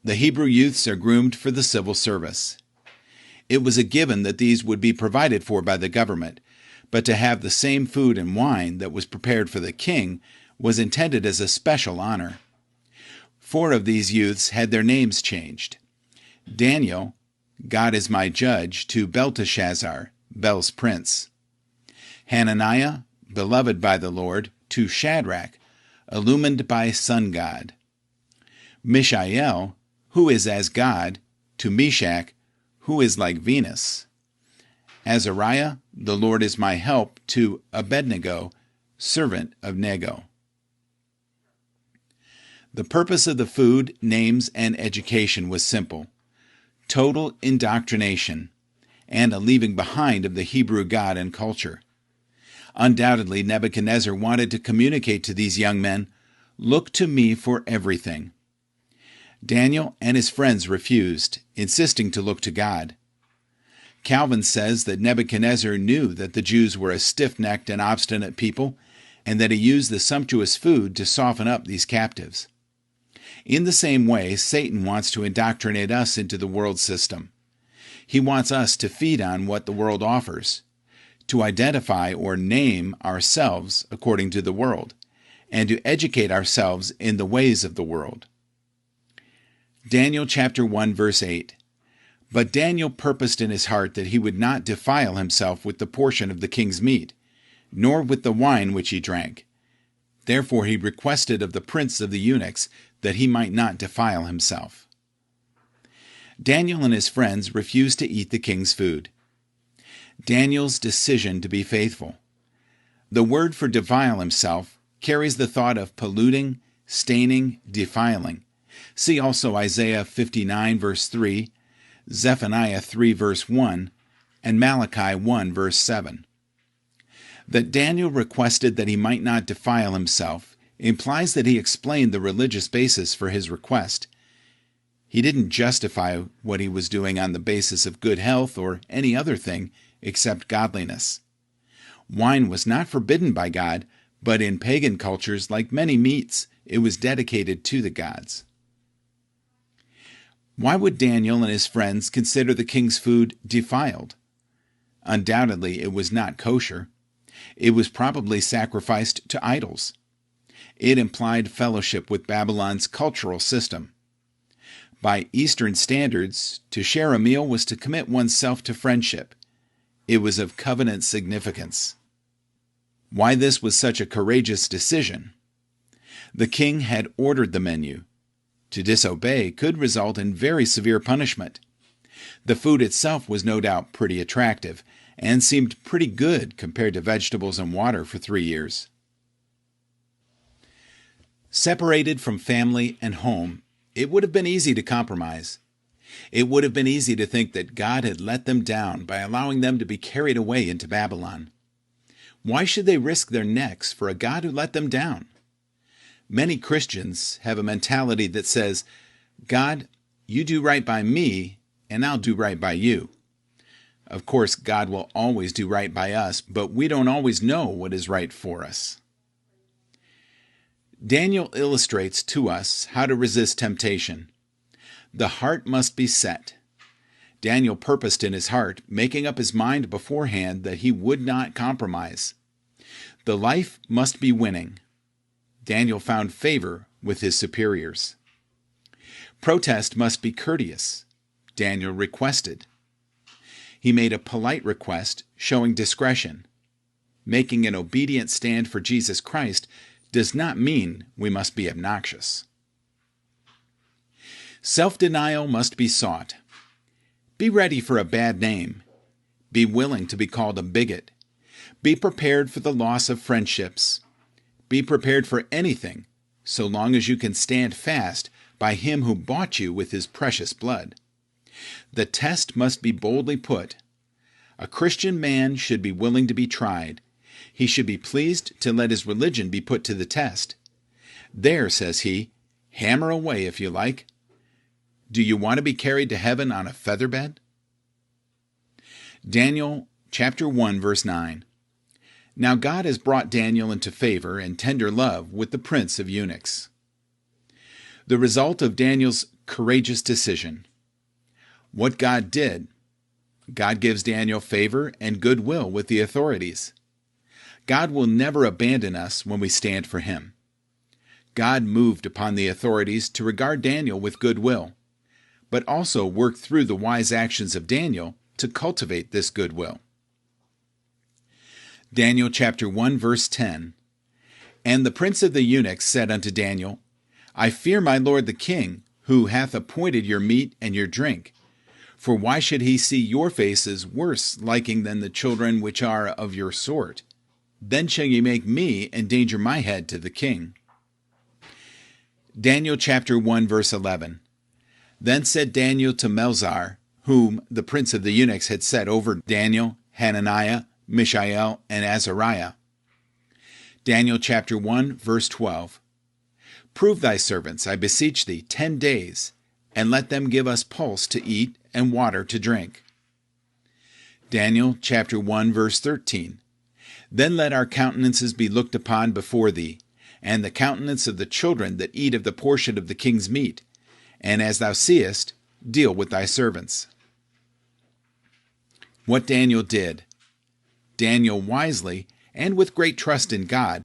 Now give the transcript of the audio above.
The Hebrew youths are groomed for the civil service. It was a given that these would be provided for by the government, but to have the same food and wine that was prepared for the king was intended as a special honor. 4 of these youths had their names changed. Daniel, God is my judge, to Belteshazzar, Bel's prince. Hananiah, beloved by the Lord, to Shadrach, illumined by sun god. Mishael, who is as God, to Meshach, who is like Venus. Azariah, the Lord is my help, to Abednego, servant of Nego. The purpose of the food, names, and education was simple: total indoctrination, and a leaving behind of the Hebrew God and culture. Undoubtedly, Nebuchadnezzar wanted to communicate to these young men, "Look to me for everything." Daniel and his friends refused, insisting to look to God. Calvin says that Nebuchadnezzar knew that the Jews were a stiff-necked and obstinate people, and that he used the sumptuous food to soften up these captives. In the same way, Satan wants to indoctrinate us into the world system. He wants us to feed on what the world offers, to identify or name ourselves according to the world, and to educate ourselves in the ways of the world. Daniel chapter 1, verse 8. But Daniel purposed in his heart that he would not defile himself with the portion of the king's meat, nor with the wine which he drank. Therefore he requested of the prince of the eunuchs that he might not defile himself. Daniel and his friends refused to eat the king's food. Daniel's decision to be faithful. The word for defile himself carries the thought of polluting, staining, defiling. See also Isaiah 59, verse 3, Zephaniah 3, verse 1, and Malachi 1, verse 7. That Daniel requested that he might not defile himself implies that he explained the religious basis for his request. He didn't justify what he was doing on the basis of good health or any other thing except godliness. Wine was not forbidden by God, but in pagan cultures, like many meats, it was dedicated to the gods. Why would Daniel and his friends consider the king's food defiled? Undoubtedly, it was not kosher. It was probably sacrificed to idols. It implied fellowship with Babylon's cultural system. By Eastern standards, to share a meal was to commit oneself to friendship. It was of covenant significance. Why this was such a courageous decision? The king had ordered the menu. To disobey could result in very severe punishment. The food itself was no doubt pretty attractive, and seemed pretty good compared to vegetables and water for 3 years. Separated from family and home, it would have been easy to compromise. It would have been easy to think that God had let them down by allowing them to be carried away into Babylon. Why should they risk their necks for a God who let them down? Many Christians have a mentality that says, "God, you do right by me, and I'll do right by you." Of course, God will always do right by us, but we don't always know what is right for us. Daniel illustrates to us how to resist temptation. The heart must be set. Daniel purposed in his heart, making up his mind beforehand that he would not compromise. The life must be winning. Daniel found favor with his superiors. Protest must be courteous. Daniel requested. He made a polite request, showing discretion. Making an obedient stand for Jesus Christ does not mean we must be obnoxious. Self-denial must be sought. Be ready for a bad name. Be willing to be called a bigot. Be prepared for the loss of friendships. Be prepared for anything, so long as you can stand fast by Him who bought you with His precious blood. The test must be boldly put. A Christian man should be willing to be tried. He should be pleased to let his religion be put to the test. There, says he, hammer away if you like. Do you want to be carried to heaven on a feather bed? Daniel chapter 1, verse 9. Now God has brought Daniel into favor and tender love with the prince of eunuchs. The result of Daniel's courageous decision. What God did: God gives Daniel favor and goodwill with the authorities. God will never abandon us when we stand for Him. God moved upon the authorities to regard Daniel with goodwill, but also worked through the wise actions of Daniel to cultivate this goodwill. Daniel chapter 1 verse 10. And the prince of the eunuchs said unto Daniel, I fear my lord the king, who hath appointed your meat and your drink. For why should he see your faces worse liking than the children which are of your sort? Then shall ye make me endanger my head to the king. Daniel chapter 1 verse 11. Then said Daniel to Melzar, whom the prince of the eunuchs had set over Daniel, Hananiah, Mishael, and Azariah. Daniel chapter 1 verse 12. Prove thy servants, I beseech thee, 10 days, and let them give us pulse to eat and water to drink. Daniel chapter 1 verse 13. Then let our countenances be looked upon before thee, and the countenance of the children that eat of the portion of the king's meat, and as thou seest, deal with thy servants. What Daniel did. Daniel wisely, and with great trust in God,